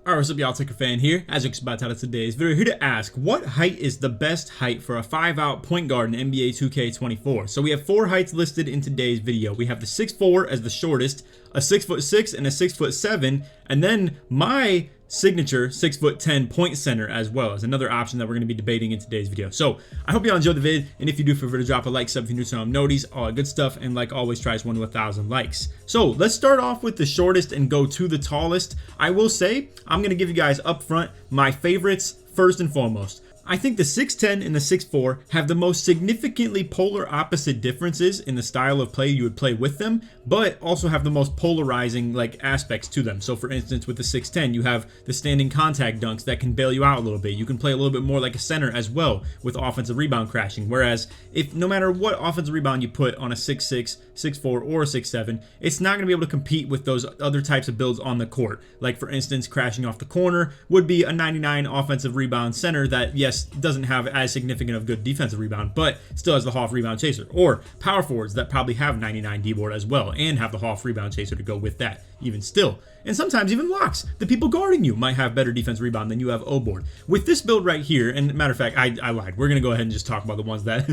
Alright, what's up y'all, LakerFan here. As you can about title today's video, here to ask, what height is the best height for a 5-out point guard in NBA 2K24? So we have 4 heights listed in today's video. We have the 6'4" as the shortest, a 6'6" and a 6'7", and then my signature 6'10" point center as well as another option that we're going to be debating in today's video. So I hope y'all enjoyed the vid, and if you do, feel free to drop a like, sub if you're new to noties, all that good stuff, and like always, tries 1 to 1,000 likes. So let's start off with the shortest and go to the tallest. I will say I'm going to give you guys up front my favorites first and foremost. I think the 6'10" and the 6'4" have the most significantly polar opposite differences in the style of play you would play with them, but also have the most polarizing aspects to them. So for instance, with the 6'10", you have the standing contact dunks that can bail you out a little bit. You can play a little bit more like a center as well with offensive rebound crashing. Whereas if no matter what offensive rebound you put on a 6'6", 6'4", or a 6'7", it's not going to be able to compete with those other types of builds on the court. Like for instance, crashing off the corner would be a 99 offensive rebound center that, yes, doesn't have as significant of good defensive rebound, but still has the Hoff rebound chaser. Or power forwards that probably have 99 D-board as well and have the Hoff rebound chaser to go with that, even still. And sometimes even locks. The people guarding you might have better defense rebound than you have O-board. With this build right here, and matter of fact, I lied. We're going to go ahead and just talk about the ones that,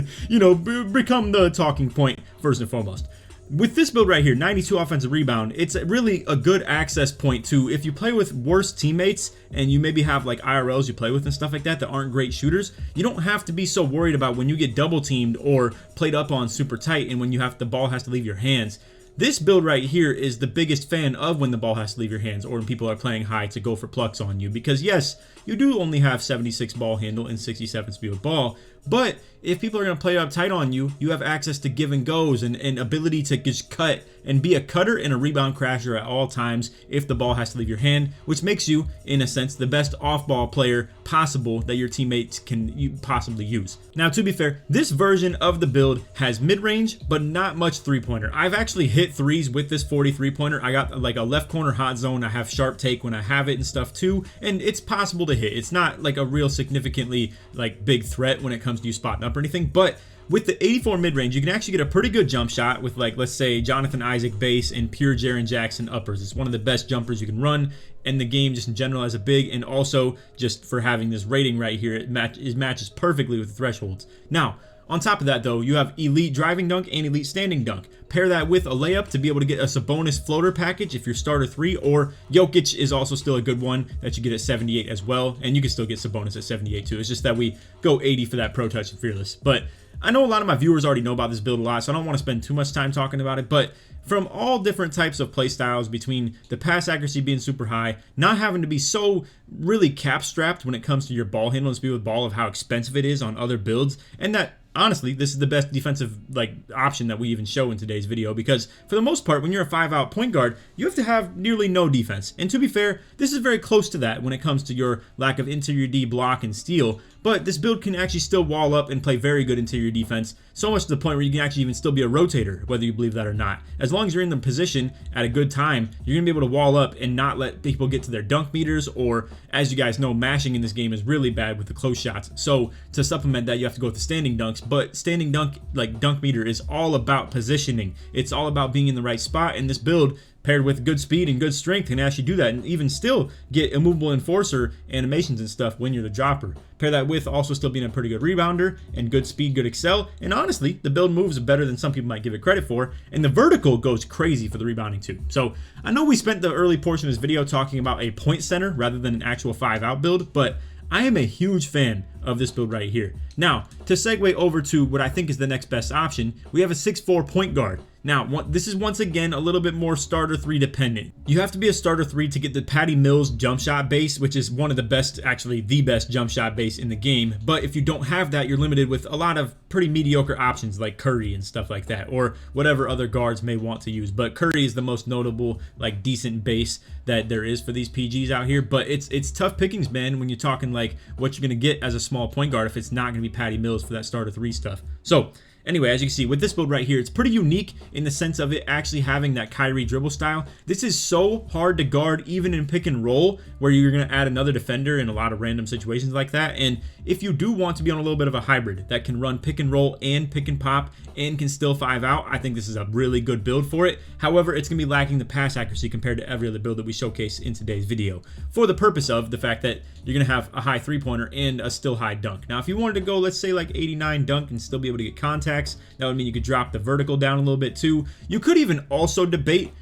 become the talking point first and foremost. With this build right here, 92 offensive rebound, it's really a good access point to if you play with worse teammates and you maybe have like IRLs you play with and stuff like that that aren't great shooters. You don't have to be so worried about when you get double teamed or played up on super tight and when the ball has to leave your hands. This build right here is the biggest fan of when the ball has to leave your hands or when people are playing high to go for plucks on you, because yes, you do only have 76 ball handle and 67 speed of ball, but if people are going to play up tight on you, you have access to give and goes and ability to just cut and be a cutter and a rebound crasher at all times if the ball has to leave your hand, which makes you, in a sense, the best off-ball player possible that your teammates can possibly use. Now, to be fair, this version of the build has mid-range, but not much three-pointer. I've actually hit threes with this 43-pointer. I got like a left corner hot zone. I have sharp take when I have it and stuff too, and it's possible to hit. It's not like a real significantly big threat when it comes to you spotting up or anything, but with the 84 mid-range, you can actually get a pretty good jump shot with let's say Jonathan Isaac base and pure Jaren Jackson uppers. It's one of the best jumpers you can run in the game just in general as a big, and also just for having this rating right here, it matches perfectly with the thresholds. Now, on top of that though, you have elite driving dunk and elite standing dunk. Pair that with a layup to be able to get a Sabonis floater package if you're starter 3, or Jokic is also still a good one that you get at 78 as well, and you can still get Sabonis at 78 too. It's just that we go 80 for that Pro Touch and Fearless. But I know a lot of my viewers already know about this build a lot, so I don't want to spend too much time talking about it, but from all different types of play styles, between the pass accuracy being super high, not having to be so really cap strapped when it comes to your ball handle and speed with ball of how expensive it is on other builds, and that honestly, this is the best defensive option that we even show in today's video, because for the most part, when you're a 5-out point guard, you have to have nearly no defense. And to be fair, this is very close to that when it comes to your lack of interior D block and steal, but this build can actually still wall up and play very good interior defense, so much to the point where you can actually even still be a rotator, whether you believe that or not. As long as you're in the position at a good time, you're going to be able to wall up and not let people get to their dunk meters, or as you guys know, mashing in this game is really bad with the close shots. So to supplement that, you have to go with the standing dunks, but standing dunk meter is all about positioning. It's all about being in the right spot, and this build paired with good speed and good strength can actually do that and even still get immovable enforcer animations and stuff when you're the dropper. Pair that with also still being a pretty good rebounder and good speed, good excel, and honestly, the build moves better than some people might give it credit for, and the vertical goes crazy for the rebounding too. So I know we spent the early portion of this video talking about a point center rather than an actual 5-out build, but I am a huge fan of this build right here. Now, to segue over to what I think is the next best option, we have a 6'4" point guard. Now, this is once again a little bit more starter 3 dependent. You have to be a starter 3 to get the Patty Mills jump shot base, which is one of the best, actually the best jump shot base in the game. But if you don't have that, you're limited with a lot of pretty mediocre options like Curry and stuff like that, or whatever other guards may want to use. But Curry is the most notable, decent base that there is for these PGs out here. But it's tough pickings, man, when you're talking what you're gonna get as a small point guard if it's not gonna be Patty Mills for that starter 3 stuff. So anyway, as you can see with this build right here, it's pretty unique in the sense of it actually having that Kyrie dribble style. This is so hard to guard even in pick and roll, where you're going to add another defender in a lot of random situations like that. And if you do want to be on a little bit of a hybrid that can run pick and roll and pick and pop and can still 5 out, I think this is a really good build for it. However, it's going to be lacking the pass accuracy compared to every other build that we showcase in today's video, for the purpose of the fact that you're going to have a high 3-pointer and a still high dunk. Now, if you wanted to go, let's say like 89 dunk and still be able to get contacts, that would mean you could drop the vertical down a little bit too. You could even also debate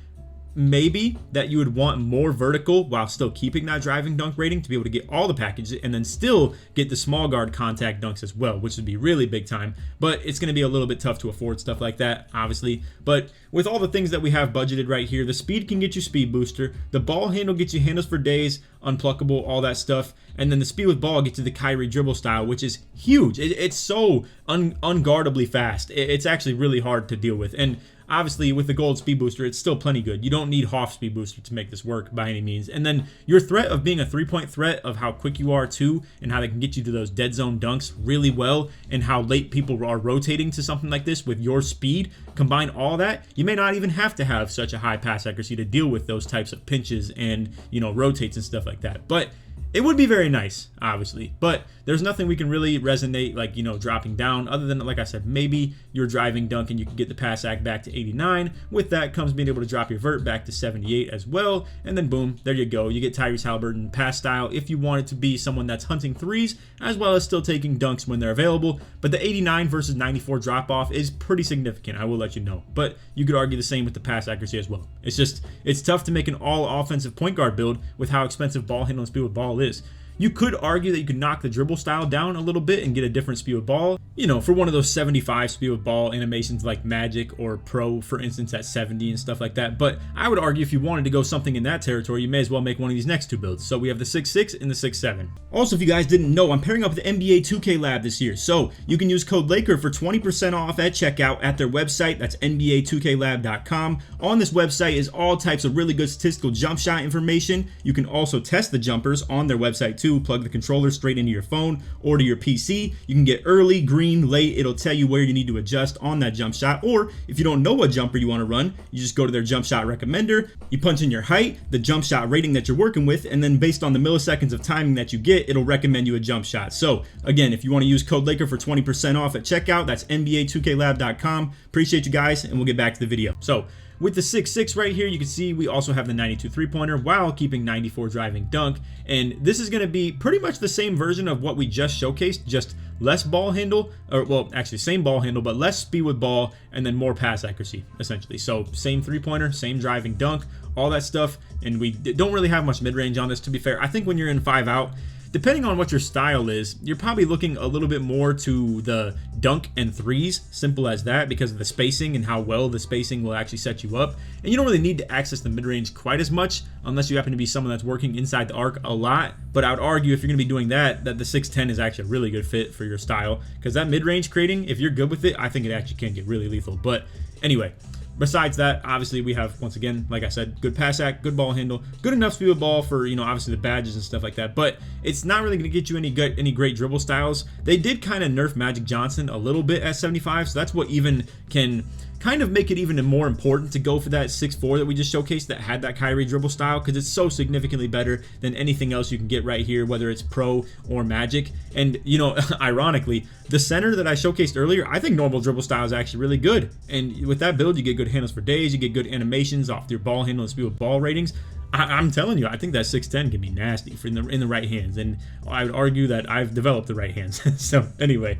maybe that you would want more vertical while still keeping that driving dunk rating to be able to get all the packages and then still get the small guard contact dunks as well, which would be really big time. But it's going to be a little bit tough to afford stuff like that, obviously. But with all the things that we have budgeted right here, the speed can get you speed booster, the ball handle gets you handles for days, unpluckable, all that stuff, and then the speed with ball gets you the Kyrie dribble style, which is huge. It's so unguardably fast. It's actually really hard to deal with. And obviously, with the gold speed booster, it's still plenty good. You don't need Hoff speed booster to make this work by any means. And then your threat of being a 3-point threat, of how quick you are too, and how they can get you to those dead zone dunks really well, and how late people are rotating to something like this with your speed, combine all that, you may not even have to have such a high pass accuracy to deal with those types of pinches and, you know, rotates and stuff like that. But it would be very nice, obviously, but there's nothing we can really resonate, like, you know, dropping down, other than, like I said, maybe your driving dunk and you can get the pass act back to 89. With that comes being able to drop your vert back to 78 as well, and then boom, there you go. You get Tyrese Halliburton pass style if you want it to be someone that's hunting threes, as well as still taking dunks when they're available. But the 89 versus 94 drop off is pretty significant, I will let you know. But you could argue the same with the pass accuracy as well. It's tough to make an all offensive point guard build with how expensive ball handling speed with ball is. You could argue that you could knock the dribble style down a little bit and get a different speed with ball, you know, for one of those 75 speed with ball animations like Magic or Pro, for instance, at 70 and stuff like that. But I would argue if you wanted to go something in that territory, you may as well make one of these next two builds. So we have the 6.6 and the 6.7. Also, if you guys didn't know, I'm pairing up with the NBA 2K Lab this year. So you can use code Laker for 20% off at checkout at their website. That's NBA2KLab.com. On this website is all types of really good statistical jump shot information. You can also test the jumpers on their website too. Plug the controller straight into your phone or to your PC. You can get early, green, late. It'll tell you where you need to adjust on that jump shot. Or if you don't know what jumper you want to run, you just go to their jump shot recommender. You punch in your height, the jump shot rating that you're working with, and then based on the milliseconds of timing that you get, it'll recommend you a jump shot. So again, if you want to use code Laker for 20% off at checkout, that's NBA2KLab.com. Appreciate you guys, and we'll get back to the video. So with the 6.6 right here, you can see we also have the 92 3-pointer while keeping 94 driving dunk. And this is going to be pretty much the same version of what we just showcased, just less ball handle, or well, actually same ball handle, but less speed with ball and then more pass accuracy, essentially. So same 3-pointer, same driving dunk, all that stuff. And we don't really have much mid-range on this, to be fair. I think when you're in 5 out, depending on what your style is, you're probably looking a little bit more to the dunk and threes, simple as that, because of the spacing and how well the spacing will actually set you up. And you don't really need to access the mid-range quite as much unless you happen to be someone that's working inside the arc a lot. But I would argue if you're going to be doing that the 6'10 is actually a really good fit for your style, because that mid-range creating, if you're good with it, I think it actually can get really lethal. But anyway, besides that, obviously we have, once again, like I said, good pass act, good ball handle, good enough speed with ball for, you know, obviously the badges and stuff like that, but it's not really going to get you any great dribble styles. They did kind of nerf Magic Johnson a little bit at 75, so that's what even can kind of make it even more important to go for that 6'4 that we just showcased that had that Kyrie dribble style, because it's so significantly better than anything else you can get right here, whether it's Pro or Magic. And, you know, ironically, the center that I showcased earlier, I think normal dribble style is actually really good. And with that build, you get good handles for days, you get good animations off your ball handle and speed with ball ratings. I'm telling you, I think that 6'10 can be nasty in the right hands, and I would argue that I've developed the right hands. So anyway,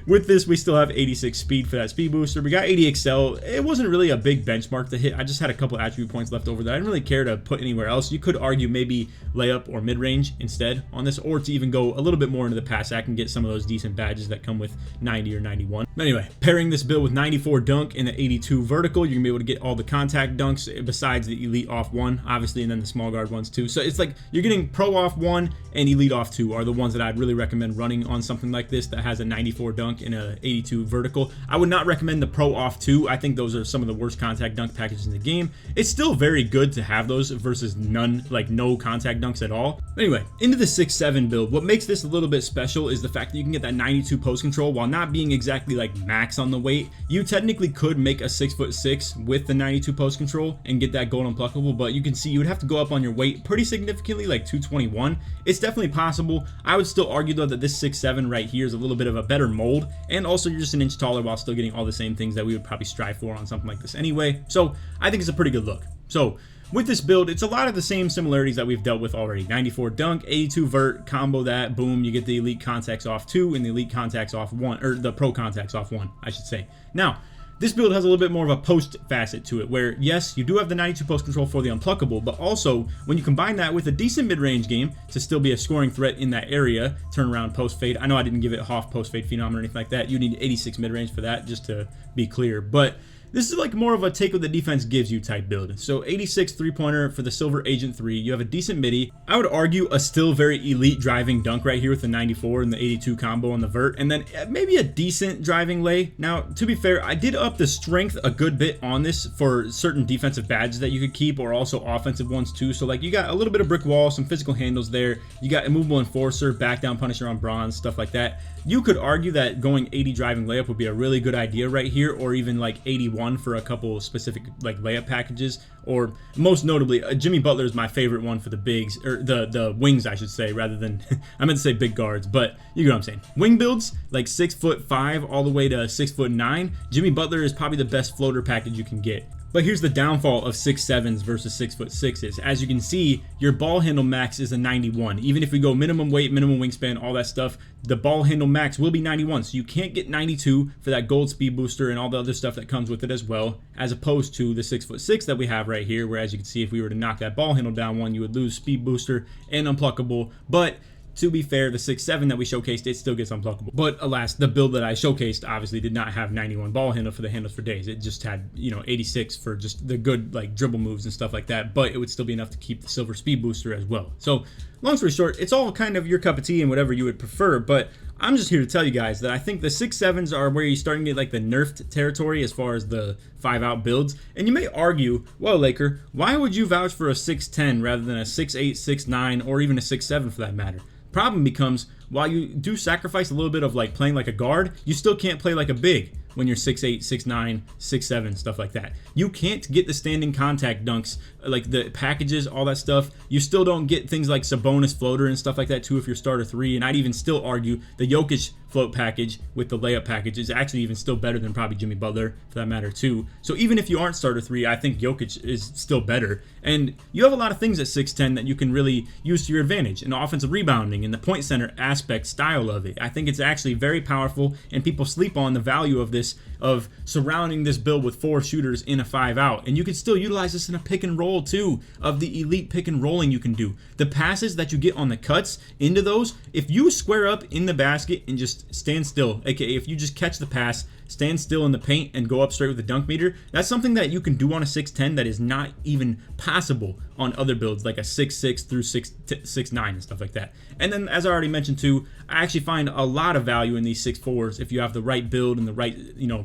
with this, we still have 86 speed for that speed booster. We got 80 excel. It wasn't really a big benchmark to hit. I just had a couple attribute points left over that I didn't really care to put anywhere else. You could argue maybe layup or mid-range instead on this, or to even go a little bit more into the pass act and get some of those decent badges that come with 90 or 91. But anyway, pairing this build with 94 dunk and the 82 vertical, you're gonna be able to get all the contact dunks besides the elite off one, obviously, and then the small guard ones too. So it's like you're getting pro off one and elite off 2 are the ones that I'd really recommend running on something like this that has a 94 dunk and a 82 vertical. I would not recommend the pro off 2. I think those are some of the worst contact dunk packages in the game. It's still very good to have those versus none, like no contact dunks at all. Anyway, into the 6-7 build. What makes this a little bit special is the fact that you can get that 92 post control while not being exactly like max on the weight. You technically could make a 6'6" with the 92 post control and get that gold unpluckable, but you can see you would have to go up on your weight pretty significantly, like 221. It's definitely possible. I would still argue though that this 6'7" right here is a little bit of a better mold, and also you're just an inch taller while still getting all the same things that we would probably strive for on something like this anyway. So I think it's a pretty good look. So with this build, it's a lot of the same similarities that we've dealt with already. 94 dunk, 82 vert, combo that, boom, you get the elite contacts off 2 and the elite contacts off 1, or the pro contacts off 1, I should say. Now, this build has a little bit more of a post facet to it, where yes, you do have the 92 post control for the unpluckable, but also when you combine that with a decent mid-range game to still be a scoring threat in that area, turnaround post fade. I know I didn't give it Hoff post fade phenom or anything like that. You need 86 mid-range for that, just to be clear, but this is like more of a take what the defense gives you type build. So 86 three-pointer for the Silver Agent 3. You have a decent midi. I would argue a still very elite driving dunk right here with the 94 and the 82 combo on the vert. And then maybe a decent driving lay. Now, to be fair, I did up the strength a good bit on this for certain defensive badges that you could keep, or also offensive ones too. So like you got a little bit of brick wall, some physical handles there. You got immovable enforcer, back down punisher on bronze, stuff like that. You could argue that going 80 driving layup would be a really good idea right here, or even like 81 for a couple specific like layup packages, or most notably Jimmy Butler is my favorite one for the bigs, or the wings I should say, rather than I meant to say big guards, but you know what I'm saying. Wing builds like 6'5" all the way to 6'9". Jimmy Butler is probably the best floater package you can get. But here's the downfall of 6'7s versus 6'6s. As you can see, your ball handle max is a 91. Even if we go minimum weight, minimum wingspan, all that stuff, the ball handle max will be 91. So you can't get 92 for that gold speed booster and all the other stuff that comes with it as well, as opposed to the 6'6" that we have right here, where as you can see, if we were to knock that ball handle down one, you would lose speed booster and unpluckable. But to be fair, the 6'7" that we showcased, it still gets unpluckable. But alas, the build that I showcased obviously did not have 91 ball handle for the handles for days. It just had, 86 for just the good like dribble moves and stuff like that. But it would still be enough to keep the silver speed booster as well. So long story short, it's all kind of your cup of tea and whatever you would prefer. But I'm just here to tell you guys that I think the 6'7s are where you're starting to get like the nerfed territory as far as the 5-out builds. And you may argue, well, Laker, why would you vouch for a 6'10 rather than a 6'8, 6'9, or even a 6'7 for that matter? Problem becomes, while you do sacrifice a little bit of like playing like a guard, you still can't play like a big when you're 6'8, 6'9, 6'7, stuff like that. You can't get the standing contact dunks, like the packages, all that stuff. You still don't get things like Sabonis floater and stuff like that too if you're starter 3. And I'd even still argue the Jokic float package with the layup package is actually even still better than probably Jimmy Butler for that matter too. So even if you aren't starter 3, I think Jokic is still better. And you have a lot of things at 6'10 that you can really use to your advantage, and offensive rebounding and the point center aspect style of it. I think it's actually very powerful, and people sleep on the value of this, of surrounding this build with 4 shooters in a 5-out. And you can still utilize this in a pick and roll too, of the elite pick and rolling you can do. The passes that you get on the cuts into those, if you square up in the basket and just stand still, aka if you just catch the pass, stand still in the paint and go up straight with the dunk meter, that's something that you can do on a 6'10 that is not even possible on other builds like a 6'6 through 6'9 and stuff like that. And then, as I already mentioned too, I actually find a lot of value in these 6'4s if you have the right build and the right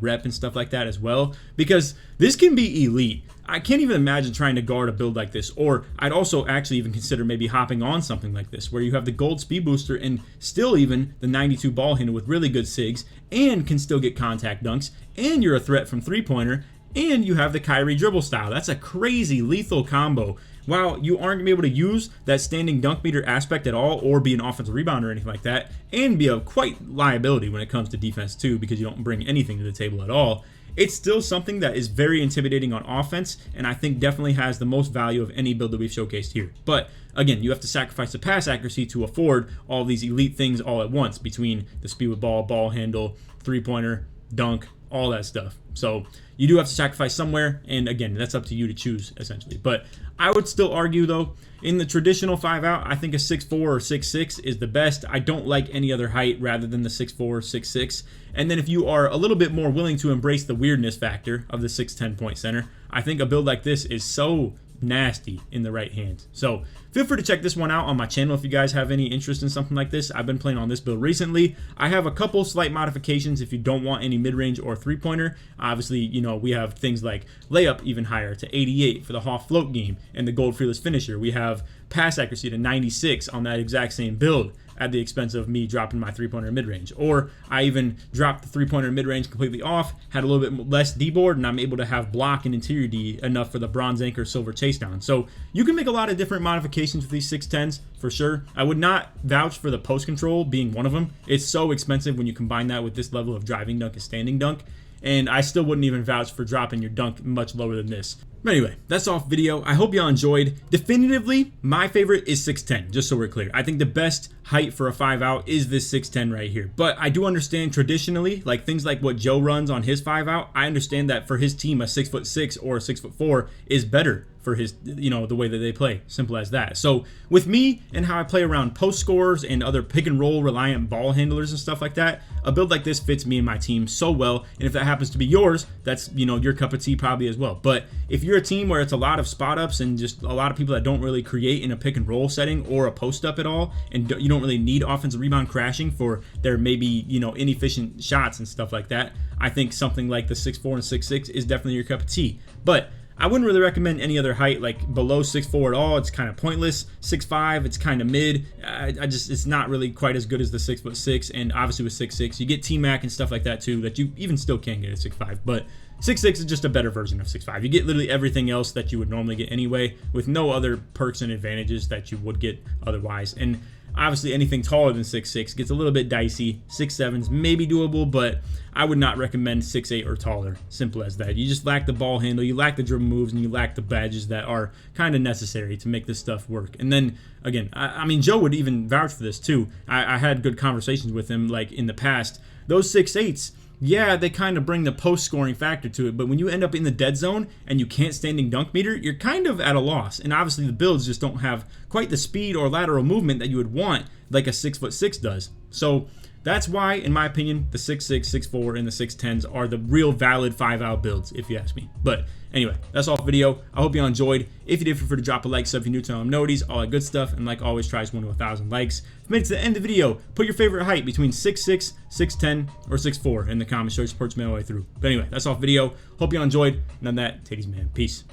rep and stuff like that as well, because this can be elite. I can't even imagine trying to guard a build like this, or I'd also actually even consider maybe hopping on something like this where you have the gold speed booster and still even the 92 ball handle with really good sigs, and can still get contact dunks, and you're a threat from three-pointer, and you have the Kyrie dribble style. That's a crazy lethal combo. While you aren't going to be able to use that standing dunk meter aspect at all, or be an offensive rebounder or anything like that, and be a quite liability when it comes to defense too, because you don't bring anything to the table at all, it's still something that is very intimidating on offense, and I think definitely has the most value of any build that we've showcased here. But again, you have to sacrifice the pass accuracy to afford all these elite things all at once, between the speed with ball handle, three-pointer, dunk, all that stuff. So you do have to sacrifice somewhere, and again, that's up to you to choose essentially. But I would still argue though, in the traditional 5-out, I think a 6'4 or 6'6 is the best. I don't like any other height rather than the 6'4 or 6'6. And then if you are a little bit more willing to embrace the weirdness factor of the 6'10 point center, I think a build like this is so nasty in the right hand. So feel free to check this one out on my channel if you guys have any interest in something like this. I've been playing on this build recently. I have a couple slight modifications if you don't want any mid-range or three-pointer. Obviously, you know, we have things like layup even higher to 88 for the Hoff float game and the gold fearless finisher. We have pass accuracy to 96 on that exact same build at the expense of me dropping my three-pointer mid-range. Or I even dropped the three-pointer mid-range completely off, had a little bit less D-board, and I'm able to have block and interior D enough for the bronze anchor silver chase down. So you can make a lot of different modifications with these 610s for sure. I would not vouch for the post control being one of them. It's so expensive when you combine that with this level of driving dunk and standing dunk. And I still wouldn't even vouch for dropping your dunk much lower than this. But anyway, that's off video. I hope y'all enjoyed. Definitively, my favorite is 6'10", just so we're clear. I think the best height for a 5-out is this 6'10" right here. But I do understand traditionally, like things like what Joe runs on his 5-out, I understand that for his team, a 6'6" or a 6'4" is better for his, you know, the way that they play. Simple as that. So with me and how I play around post scorers and other pick and roll reliant ball handlers and stuff like that, a build like this fits me and my team so well. And if that happens to be yours, that's, you know, your cup of tea probably as well. But if you're a team where it's a lot of spot ups and just a lot of people that don't really create in a pick and roll setting or a post up at all, and you don't really need offensive rebound crashing for their maybe, you know, inefficient shots and stuff like that, I think something like the 6'4" and 6'6" is definitely your cup of tea. But I wouldn't really recommend any other height like below 6'4" at all. It's kind of pointless. 6'5", it's kind of mid. It's not really quite as good as the 6'6", and obviously with 6'6", you get T-Mac and stuff like that too that you even still can get at 6'5", but 6'6" is just a better version of 6'5". You get literally everything else that you would normally get anyway, with no other perks and advantages that you would get otherwise. And obviously anything taller than 6'6" gets a little bit dicey. 6'7's maybe doable, but I would not recommend 6'8" or taller. Simple as that. You just lack the ball handle, you lack the dribble moves, and you lack the badges that are kind of necessary to make this stuff work. And then again, I mean, Joe would even vouch for this too. I had good conversations with him like in the past. Those 6'8's, yeah, they kind of bring the post scoring factor to it, but when you end up in the dead zone and you can't standing dunk meter, you're kind of at a loss. And obviously the builds just don't have quite the speed or lateral movement that you would want like a 6'6" does. So that's why, in my opinion, the 6'6", 6'4", and the 6'10's are the real valid 5-out builds, if you ask me. But anyway, that's all for video. I hope you all enjoyed. If you did, feel free to drop a like, sub if you're new to noties, all that good stuff. And like always, tries 1 to 1,000 likes. If you made it to the end of the video, put your favorite height between 6'6", 6'10", or 6'4" in the comments. Show your support me all the way through. But anyway, that's all for video. Hope you all enjoyed. And on that, take it easy, man. Peace.